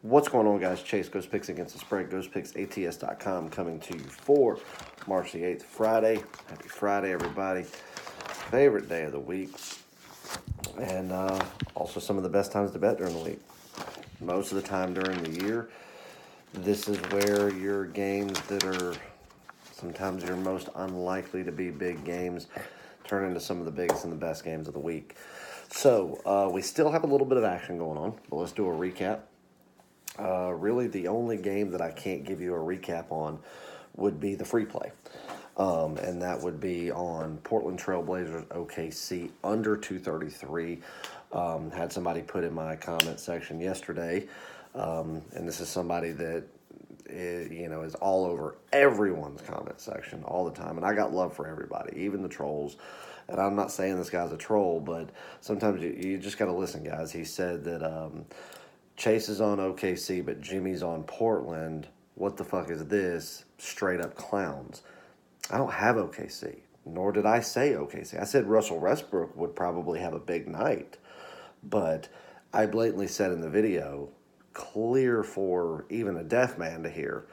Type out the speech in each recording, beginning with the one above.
What's going on, guys? Chase Ghost Picks Against the Spread, GhostPicksATS.com, coming to you for March the 8th, Friday. Happy Friday, everybody. Favorite day of the week. And also some of the best times to bet during the week. Most of the time during the year, this is where your games that are sometimes your most unlikely to be big games turn into some of the biggest and the best games of the week. So we still have a little bit of action going on, but let's do a recap. Really, the only game that I can't give you a recap on would be the free play. And that would be on Portland Trailblazers OKC under 233. Had somebody put in my comment section yesterday, and this is somebody that is all over everyone's comment section all the time. And I got love for everybody, even the trolls. And I'm not saying this guy's a troll, but sometimes you just got to listen, guys. He said that Chase is on OKC, but Jimmy's on Portland. What the fuck is this? Straight up clowns. I don't have OKC, nor did I say OKC. I said Russell Westbrook would probably have a big night, but I blatantly said in the video, clear for even a deaf man to hear,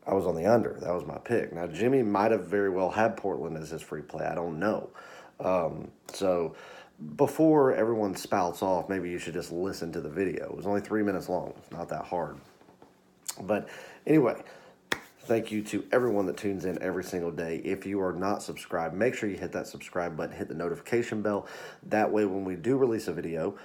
I was on the under. That was my pick. Now, Jimmy might have very well had Portland as his free play. I don't know. So before everyone spouts off, maybe you should just listen to the video. It was only 3 minutes long. It's not that hard. But anyway, thank you to everyone that tunes in every single day. If you are not subscribed, make sure you hit that subscribe button, hit the notification bell. That way, when we do release a video,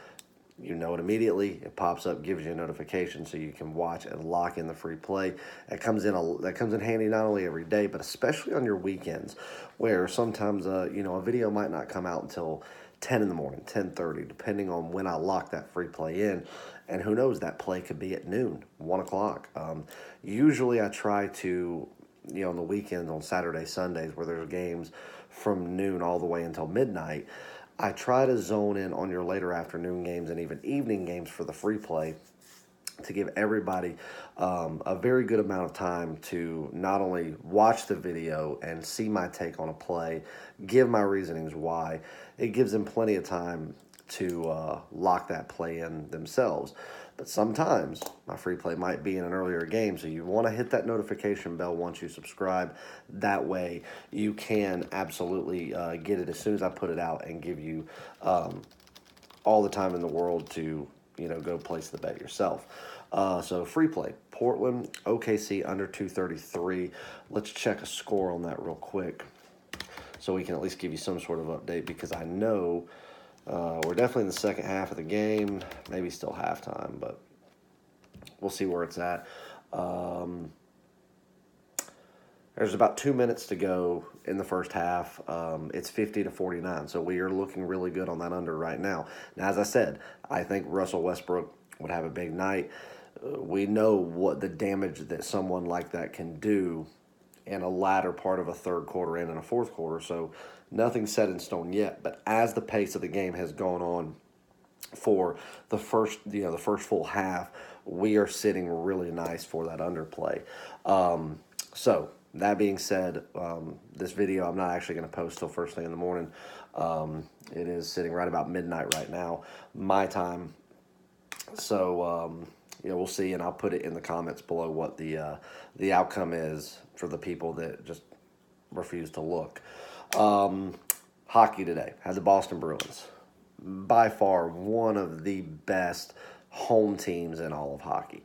you know it immediately. It pops up, gives you a notification, so you can watch and lock in the free play. That comes in handy not only every day, but especially on your weekends, where sometimes a video might not come out until 10 in the morning, 10:30, depending on when I lock that free play in. And who knows, that play could be at noon, 1 o'clock. Usually I try to, on the weekends, on Saturday, Sundays, where there's games from noon all the way until midnight, I try to zone in on your later afternoon games and even evening games for the free play to give everybody a very good amount of time to not only watch the video and see my take on a play, give my reasonings why. It gives them plenty of time to lock that play in themselves. But sometimes my free play might be in an earlier game, so you want to hit that notification bell once you subscribe. That way you can absolutely get it as soon as I put it out and give you all the time in the world to go place the bet yourself. So free play, Portland, OKC under 233. Let's check a score on that real quick so we can at least give you some sort of update, because I know we're definitely in the second half of the game, maybe still halftime, but we'll see where it's at. There's about 2 minutes to go in the first half. It's 50-49, so we are looking really good on that under right now. Now, as I said, I think Russell Westbrook would have a big night. We know what the damage that someone like that can do in a latter part of a third quarter and in a fourth quarter, so nothing's set in stone yet. But as the pace of the game has gone on for the first full half, we are sitting really nice for that underplay. So that being said, this video I'm not actually going to post till first thing in the morning. It is sitting right about midnight right now, my time. So we'll see, and I'll put it in the comments below what the outcome is for the people that just refuse to look. Hockey today had the Boston Bruins, by far one of the best home teams in all of hockey.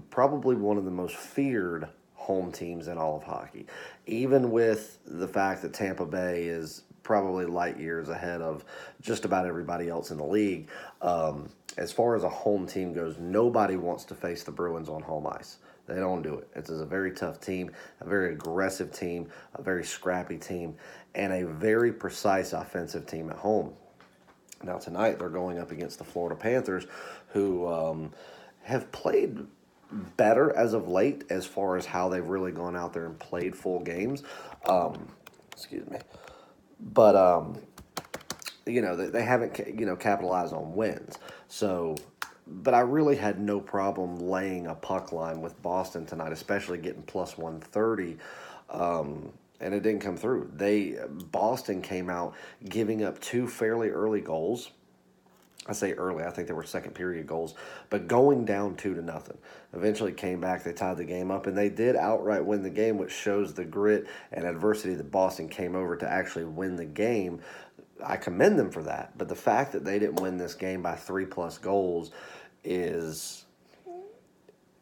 Probably one of the most feared home teams in all of hockey, even with the fact that Tampa Bay is probably light years ahead of just about everybody else in the league. As far as a home team goes, nobody wants to face the Bruins on home ice. They don't do it. It's a very tough team, a very aggressive team, a very scrappy team, and a very precise offensive team at home. Now tonight they're going up against the Florida Panthers, who have played better as of late as far as how they've really gone out there and played full games. Excuse me. But, they haven't, capitalized on wins. So, but I really had no problem laying a puck line with Boston tonight, especially getting plus 130. And it didn't come through. Boston came out giving up 2 fairly early goals I say early, I think they were second period goals, but going down 2-0. Eventually came back, they tied the game up, and they did outright win the game, which shows the grit and adversity that Boston came over to actually win the game. I commend them for that, but the fact that they didn't win this game by 3+ goals is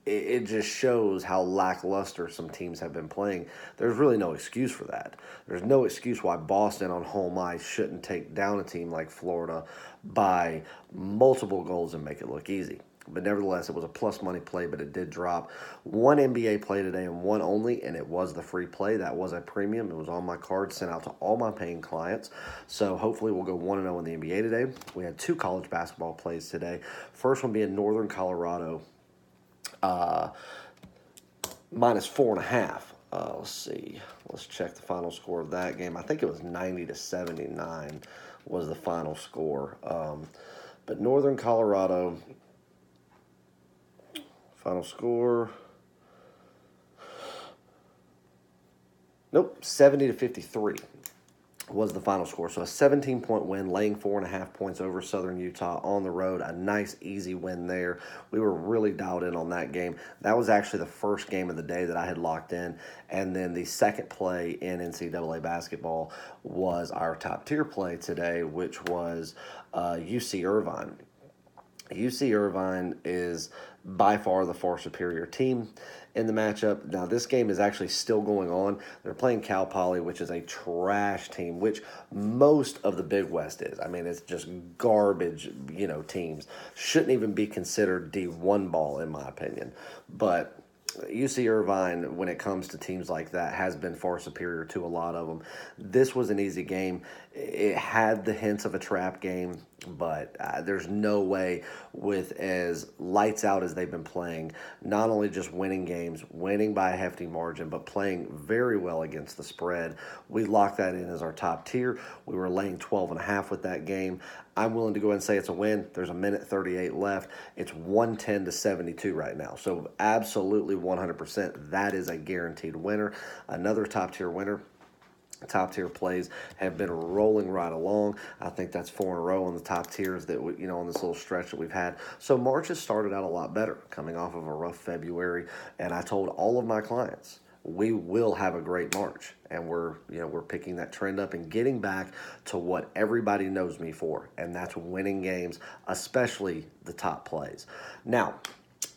it just shows how lackluster some teams have been playing. There's really no excuse for that. There's no excuse why Boston on home ice shouldn't take down a team like Florida by multiple goals and make it look easy. But nevertheless, it was a plus money play, but it did drop. One NBA play today and one only, and it was the free play. That was a premium. It was on my card, sent out to all my paying clients. So hopefully we'll go 1-0 in the NBA today. We had 2 college basketball plays today. First one being Northern Colorado, -4.5. Let's see. Let's check the final score of that game. I think it was 90-79 was the final score. But Northern Colorado, final score, nope, 70-53 was the final score. So a 17-point win, laying 4.5 points over Southern Utah on the road. A nice, easy win there. We were really dialed in on that game. That was actually the first game of the day that I had locked in. And then the second play in NCAA basketball was our top tier play today, which was UC Irvine. UC Irvine is by far the far superior team in the matchup. Now, this game is actually still going on. They're playing Cal Poly, which is a trash team, which most of the Big West is. I mean, it's just garbage, teams. Shouldn't even be considered D1 ball, in my opinion. But UC Irvine, when it comes to teams like that, has been far superior to a lot of them. This was an easy game. It had the hints of a trap game, but there's no way, with as lights out as they've been playing, not only just winning games, winning by a hefty margin, but playing very well against the spread. We locked that in as our top tier. We were laying 12.5 with that game. I'm willing to go ahead and say it's a win. There's 1:38 left. It's 110-72 right now. So absolutely 100%. That is a guaranteed winner. Another top tier winner. Top tier plays have been rolling right along. I think that's 4 in a row on the top tiers that on this little stretch that we've had. So March has started out a lot better, coming off of a rough February. And I told all of my clients, we will have a great March, and we're picking that trend up and getting back to what everybody knows me for, and that's winning games, especially the top plays. Now,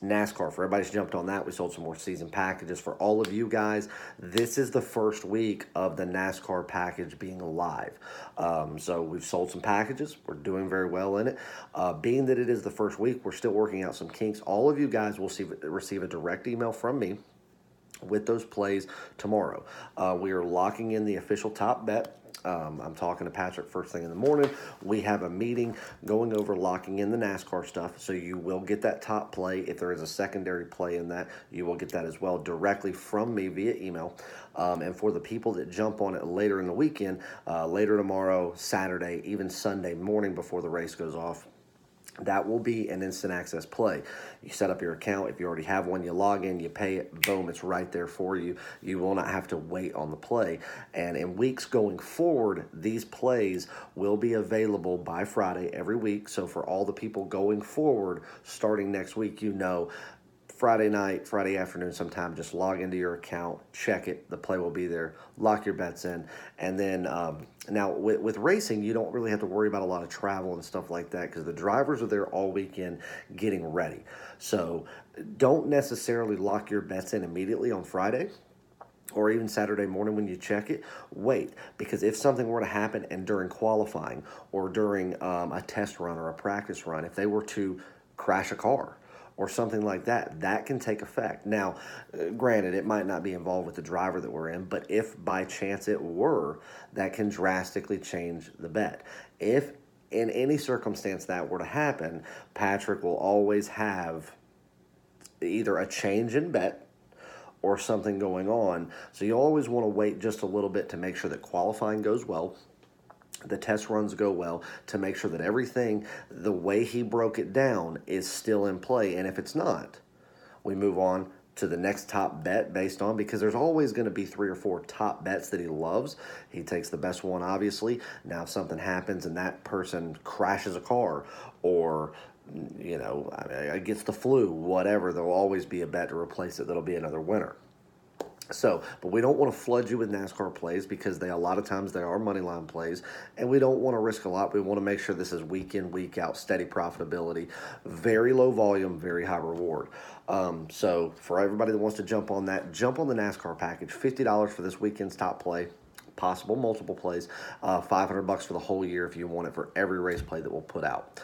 NASCAR, for everybody's jumped on that. We sold some more season packages for all of you guys. This is the first week of the NASCAR package being live. So we've sold some packages. We're doing very well in it. Being that it is the first week, we're still working out some kinks. All of you guys will receive a direct email from me with those plays tomorrow. We are locking in the official top bet. I'm talking to Patrick first thing in the morning. We have a meeting going over locking in the NASCAR stuff, so you will get that top play. If there is a secondary play in that, you will get that as well directly from me via email. And for the people that jump on it later in the weekend, later tomorrow, Saturday, even Sunday morning before the race goes off, that will be an instant access play. You set up your account. If you already have one, you log in, you pay it, boom, it's right there for you. You will not have to wait on the play. And in weeks going forward, these plays will be available by Friday every week. So for all the people going forward, starting next week, Friday night, Friday afternoon sometime, just log into your account, check it, the play will be there, lock your bets in. And then now with racing, you don't really have to worry about a lot of travel and stuff like that because the drivers are there all weekend getting ready. So don't necessarily lock your bets in immediately on Friday or even Saturday morning when you check it. Wait, because if something were to happen and during qualifying or during a test run or a practice run, if they were to crash a car or something like that, that can take effect. Now, granted, it might not be involved with the driver that we're in, but if by chance it were, that can drastically change the bet. If in any circumstance that were to happen, Patrick will always have either a change in bet or something going on. So you always want to wait just a little bit to make sure that qualifying goes well, the test runs go well, to make sure that everything, the way he broke it down, is still in play. And if it's not, we move on to the next top bet based on, because there's always going to be 3 or 4 top bets that he loves. He takes the best one, obviously. Now, if something happens and that person crashes a car or gets the flu, whatever, there'll always be a bet to replace it that'll be another winner. So, but we don't want to flood you with NASCAR plays because a lot of times they are money line plays, and we don't want to risk a lot. We want to make sure this is week in, week out, steady profitability, very low volume, very high reward. So for everybody that wants to jump on that, jump on the NASCAR package, $50 for this weekend's top play. Possible multiple plays, $500 for the whole year if you want it for every race play that we'll put out.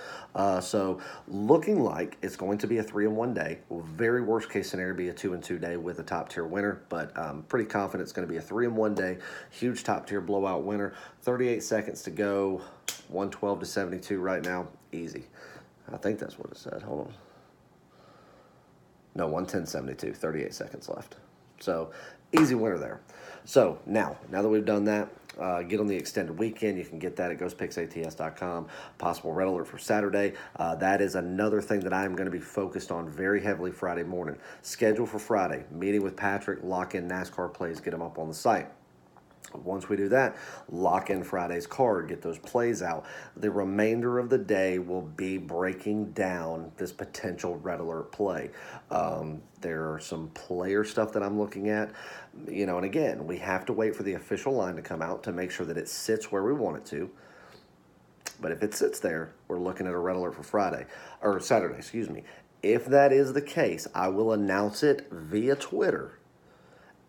So looking like it's going to be a 3-in-1 day. Very worst case scenario be a 2-in-2 day with a top tier winner, but pretty confident it's going to be a 3-in-1 day. Huge top tier blowout winner. 38 seconds to go. 112-72 right now. Easy. I think that's what it said. Hold on. No, 110-72. 38 seconds left. So easy winner there. So now that we've done that, get on the extended weekend. You can get that at ghostpicksats.com. Possible red alert for Saturday. That is another thing that I'm going to be focused on very heavily Friday morning. Schedule for Friday. Meeting with Patrick. Lock in NASCAR plays. Get them up on the site. Once we do that, lock in Friday's card, get those plays out. The remainder of the day will be breaking down this potential red alert play. There are some player stuff that I'm looking at, and again, we have to wait for the official line to come out to make sure that it sits where we want it to. But if it sits there, we're looking at a red alert for Saturday, If that is the case, I will announce it via Twitter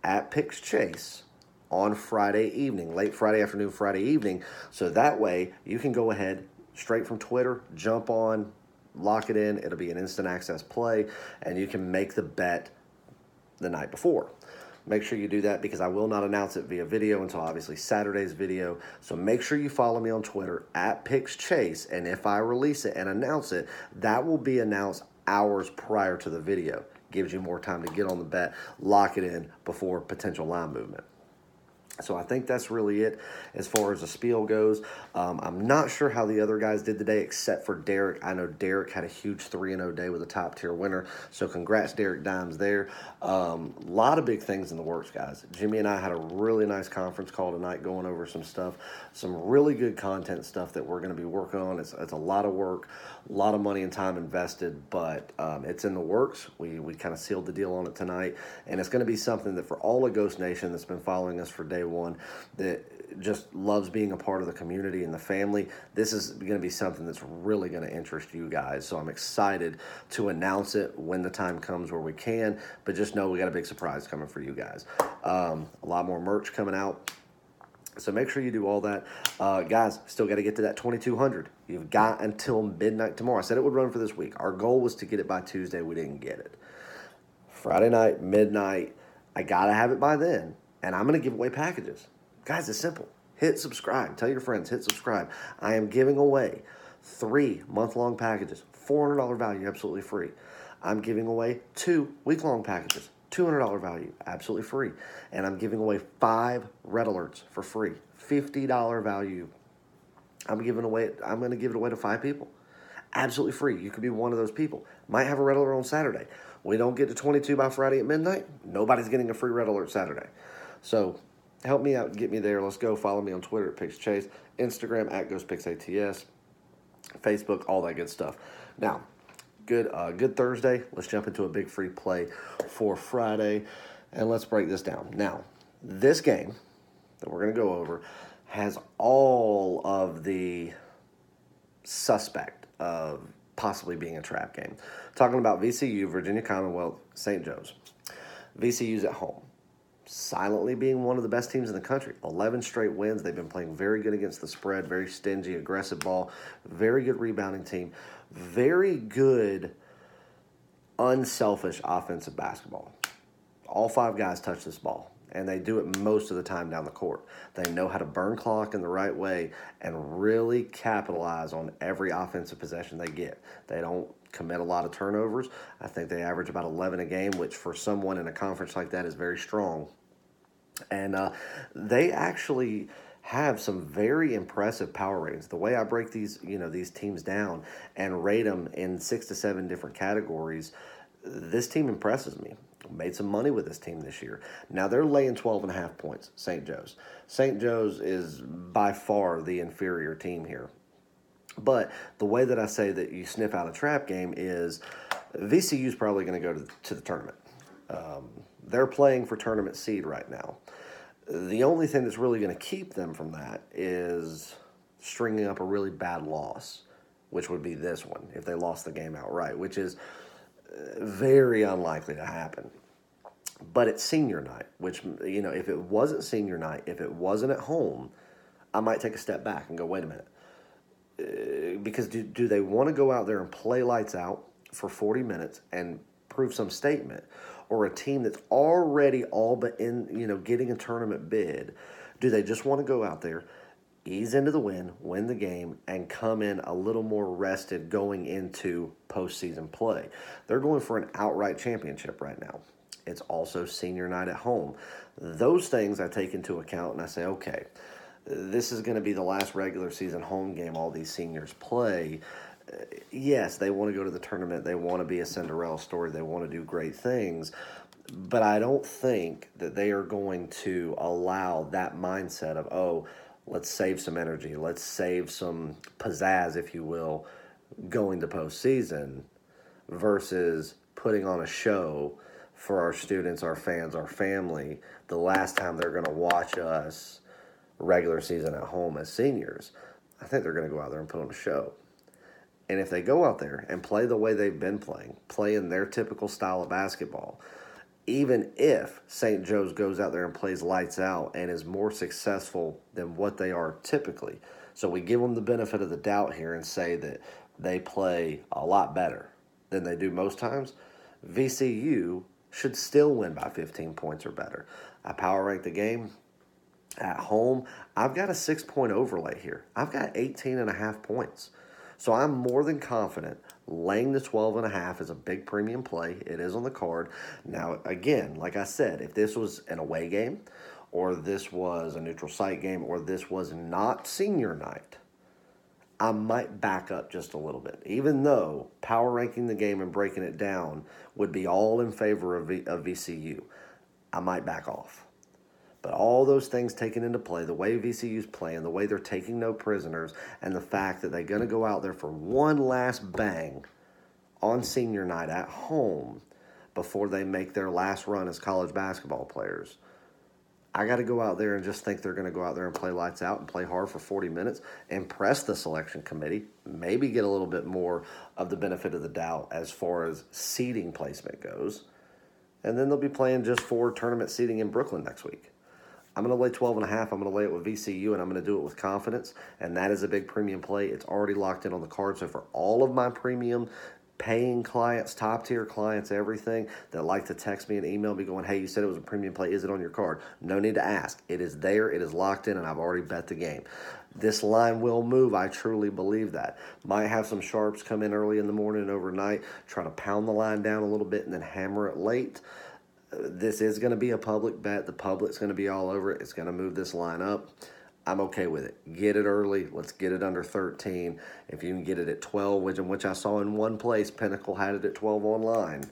at PicksChase on Friday evening, late Friday afternoon, Friday evening. So that way you can go ahead straight from Twitter, jump on, lock it in. It'll be an instant access play, and you can make the bet the night before. Make sure you do that because I will not announce it via video until obviously Saturday's video. So make sure you follow me on Twitter at PicksChase, and if I release it and announce it, that will be announced hours prior to the video. Gives you more time to get on the bet, lock it in before potential line movement. So I think that's really it as far as the spiel goes. I'm not sure how the other guys did today except for Derek. I know Derek had a huge 3-0 day with a top-tier winner, so congrats, Derek Dimes there. A lot of big things in the works, guys. Jimmy and I had a really nice conference call tonight going over some stuff, some really good content stuff that we're going to be working on. It's a lot of work, a lot of money and time invested, but it's in the works. We kind of sealed the deal on it tonight, and it's going to be something that for all of Ghost Nation that's been following us for day one, that just loves being a part of the community and the family, this is going to be something that's really going to interest you guys. So I'm excited to announce it when the time comes where we can, but just know we got a big surprise coming for you guys. A lot more merch coming out. So make sure you do all that. Guys, still got to get to that 2,200. You've got until midnight tomorrow. I said it would run for this week. Our goal was to get it by Tuesday. We didn't get it. Friday night, midnight. I got to have it by then. And I'm going to give away packages. Guys, it's simple. Hit subscribe. Tell your friends, hit subscribe. I am giving away 3 month-long packages, $400 value, absolutely free. I'm giving away 2 week-long packages, $200 value, absolutely free. And I'm giving away 5 red alerts for free, $50 value. I'm going to give it away to 5 people. Absolutely free. You could be one of those people. Might have a red alert on Saturday. We don't get to 22 by Friday at midnight, nobody's getting a free red alert Saturday. So help me out, get me there. Let's go. Follow me on Twitter at PicksChase, Instagram at GhostPicksATS, Facebook, all that good stuff. Now, good Thursday. Let's jump into a big free play for Friday, and let's break this down. Now, this game that we're going to go over has all of the suspect of possibly being a trap game. Talking about VCU, Virginia Commonwealth, St. Joe's. VCU's at home. Silently being one of the best teams in the country. 11 straight wins. They've been playing very good against the spread, very stingy, aggressive ball, very good rebounding team, very good, unselfish offensive basketball. All 5 guys touch this ball, and they do it most of the time down the court. They know how to burn clock in the right way and really capitalize on every offensive possession they get. They don't commit a lot of turnovers. I think they average about 11 a game, which for someone in a conference like that is very strong. And they actually have some very impressive power ratings. The way I break these teams down and rate them in 6 to 7 different categories, this team impresses me. Made some money with this team this year. Now they're laying 12.5 points, St. Joe's. St. Joe's is by far the inferior team here. But the way that I say that you sniff out a trap game is VCU is probably going to go to the tournament. They're playing for tournament seed right now. The only thing that's really going to keep them from that is stringing up a really bad loss, which would be this one if they lost the game outright, which is very unlikely to happen. But it's senior night, which, if it wasn't senior night, if it wasn't at home, I might take a step back and go, wait a minute. Because do they want to go out there and play lights out for 40 minutes and prove some statement? Or a team that's already all but in, getting a tournament bid, do they just want to go out there, ease into the win the game, and come in a little more rested going into postseason play? They're going for an outright championship right now. It's also senior night at home. Those things I take into account and I say, okay, this is going to be the last regular season home game all these seniors play. Yes, they want to go to the tournament. They want to be a Cinderella story. They want to do great things. But I don't think that they are going to allow that mindset of, let's save some energy. Let's save some pizzazz, if you will, going to postseason versus putting on a show for our students, our fans, our family, the last time they're going to watch us regular season at home as seniors. I think they're going to go out there and put on a show. And if they go out there and play the way they've been playing their typical style of basketball, even if St. Joe's goes out there and plays lights out and is more successful than what they are typically, so we give them the benefit of the doubt here and say that they play a lot better than they do most times, VCU should still win by 15 points or better. I power rank the game at home. I've got a 6-point overlay here. I've got 18.5 points. So I'm more than confident laying the 12.5 is a big premium play. It is on the card. Now, again, like I said, if this was an away game or this was a neutral site game or this was not senior night, I might back up just a little bit. Even though power ranking the game and breaking it down would be all in favor of VCU, I might back off. But all those things taken into play, the way VCU's playing, the way they're taking no prisoners, and the fact that they're going to go out there for one last bang on senior night at home before they make their last run as college basketball players, I got to go out there and just think they're going to go out there and play lights out and play hard for 40 minutes, impress the selection committee, maybe get a little bit more of the benefit of the doubt as far as seeding placement goes, and then they'll be playing just for tournament seeding in Brooklyn next week. I'm going to lay 12.5. I'm going to lay it with VCU, and I'm going to do it with confidence, and that is a big premium play. It's already locked in on the card. So for all of my premium paying clients, top-tier clients, everything, that like to text me and email me going, hey, you said it was a premium play. Is it on your card? No need to ask. It is there. It is locked in, and I've already bet the game. This line will move. I truly believe that. Might have some sharps come in early in the morning and overnight, try to pound the line down a little bit and then hammer it late. This is going to be a public bet. The public's going to be all over it. It's going to move this line up. I'm okay with it. Get it early. Let's get it under 13. If you can get it at 12, which I saw in one place, Pinnacle had it at 12 online,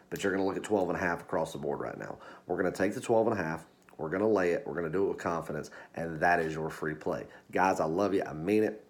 but you're going to look at 12.5 across the board right now. We're going to take the 12.5. We're going to lay it. We're going to do it with confidence, and that is your free play. Guys, I love you. I mean it.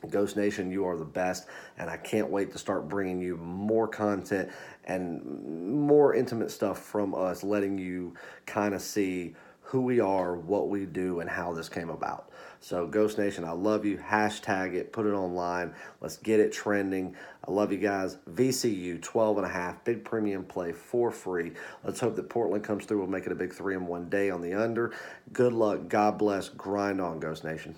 Ghost Nation, you are the best, and I can't wait to start bringing you more content and more intimate stuff from us, letting you kind of see who we are, what we do, and how this came about. So Ghost Nation, I love you. Hashtag it, put it online. Let's get it trending. I love you guys. VCU 12.5, big premium play for free. Let's hope that Portland comes through. We'll make it a big 3-in-1 day on the under. Good luck. God bless. Grind on, Ghost Nation.